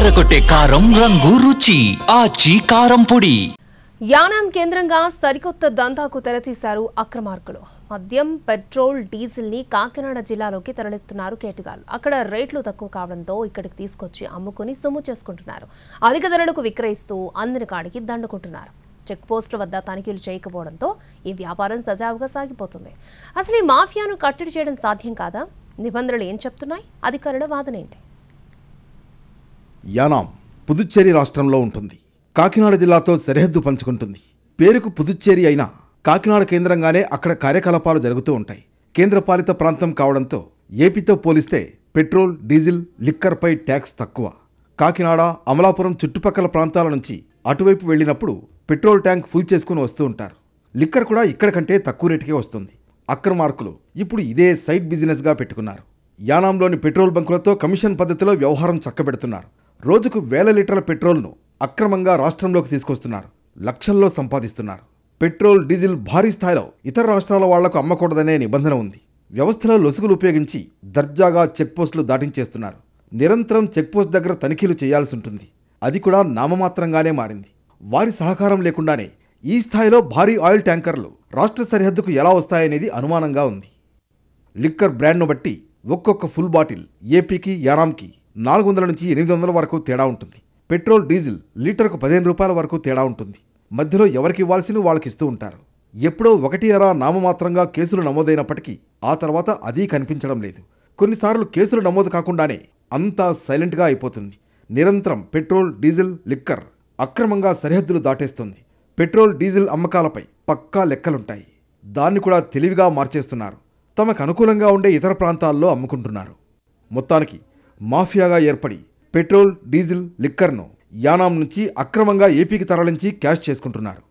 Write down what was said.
అదరగొట్టే కారం రంగు రుచి ఆచి కారం పొడి. యానాం కేంద్రంగా సరికొత్త దందాకు తెరతీశారు అక్రమార్కులు. మద్యం, పెట్రోల్, డీజిల్ ని కాకినాడ జిల్లాలోకి తరలిస్తున్నారు కేటుగాళ్లు. అక్కడ రేట్లు తక్కువ కావడంతో ఇక్కడికి తీసుకొచ్చి అమ్ముకుని సొమ్ము చేసుకుంటున్నారు. అధిక ధరలకు విక్రయిస్తూ అందిన కాడికి దండుకుంటున్నారు. చెక్ పోస్టుల వద్ద తనిఖీలు చేయకపోవడంతో ఈ వ్యాపారం సజావుగా సాగిపోతుంది. అసలు ఈ మాఫియాను కట్టడి చేయడం సాధ్యం కాదా? నిబంధనలు ఏం చెప్తున్నాయి? అధికారుల వాదనేంటి? యానాం పుదుచ్చేరి రాష్ట్రంలో ఉంటుంది. కాకినాడ జిల్లాతో సరిహద్దు పంచుకుంటుంది. పేరుకు పుదుచ్చేరి అయినా కాకినాడ కేంద్రంగానే అక్కడ కార్యకలాపాలు జరుగుతూ ఉంటాయి. కేంద్రపాలిత ప్రాంతం కావడంతో ఏపీతో పోలిస్తే పెట్రోల్, డీజిల్, లిక్కర్పై ట్యాక్స్ తక్కువ. కాకినాడ, అమలాపురం చుట్టుపక్కల ప్రాంతాల నుంచి అటువైపు వెళ్ళినప్పుడు పెట్రోల్ ట్యాంక్ ఫుల్ చేసుకుని వస్తూ ఉంటారు. లిక్కర్ కూడా ఇక్కడ కంటే తక్కువ రేటుకే వస్తుంది. అక్రమార్కులు ఇప్పుడు ఇదే సైడ్ బిజినెస్గా పెట్టుకున్నారు. యానాంలోని పెట్రోల్ బంకులతో కమిషన్ పద్ధతిలో వ్యవహారం చక్కబెడుతున్నారు. రోజుకు వేల లీటర్ల పెట్రోల్ను అక్రమంగా రాష్ట్రంలోకి తీసుకొస్తున్నారు. లక్షల్లో సంపాదిస్తున్నారు. పెట్రోల్, డీజిల్ భారీ స్థాయిలో ఇతర రాష్ట్రాల వాళ్లకు అమ్మకూడదనే నిబంధన ఉంది. వ్యవస్థలో లొసుగులు ఉపయోగించి దర్జాగా చెక్పోస్టులు దాటించేస్తున్నారు. నిరంతరం చెక్పోస్ట్ దగ్గర తనిఖీలు చేయాల్సి ఉంటుంది. అది కూడా నామమాత్రంగానే మారింది. వారి సహకారం లేకుండానే ఈ స్థాయిలో భారీ ఆయిల్ ట్యాంకర్లు రాష్ట్ర సరిహద్దుకు ఎలా వస్తాయనేది అనుమానంగా ఉంది. లిక్కర్ బ్రాండ్ను బట్టి ఒక్కొక్క ఫుల్ బాటిల్ ఏపీకి, యానాంకి 400 నుంచి 800 వరకు తేడా ఉంటుంది. పెట్రోల్, డీజిల్ లీటర్కు 15 రూపాయల వరకు తేడా ఉంటుంది. మధ్యలో ఎవరికి ఇవ్వాల్సిన వాళ్ళకిస్తూ ఉంటారు. ఎప్పుడో ఒకటి అరా నామమాత్రంగా కేసులు నమోదైనప్పటికీ ఆ తర్వాత అదీ కనిపించడం లేదు. కొన్నిసార్లు కేసులు నమోదు కాకుండానే అంతా సైలెంట్గా అయిపోతుంది. నిరంతరం పెట్రోల్, డీజిల్, లిక్కర్ అక్రమంగా సరిహద్దులు దాటేస్తుంది. పెట్రోల్, డీజిల్ అమ్మకాలపై పక్కా లెక్కలుంటాయి. దాన్ని కూడా తెలివిగా మార్చేస్తున్నారు. తమకు అనుకూలంగా ఉండే ఇతర ప్రాంతాల్లో అమ్ముకుంటున్నారు. మొత్తానికి మాఫియాగా ఏర్పడి పెట్రోల్, డీజిల్, లిక్కర్ను యానాం నుంచి అక్రమంగా ఏపీకి తరలించి క్యాష్ చేసుకుంటున్నారు.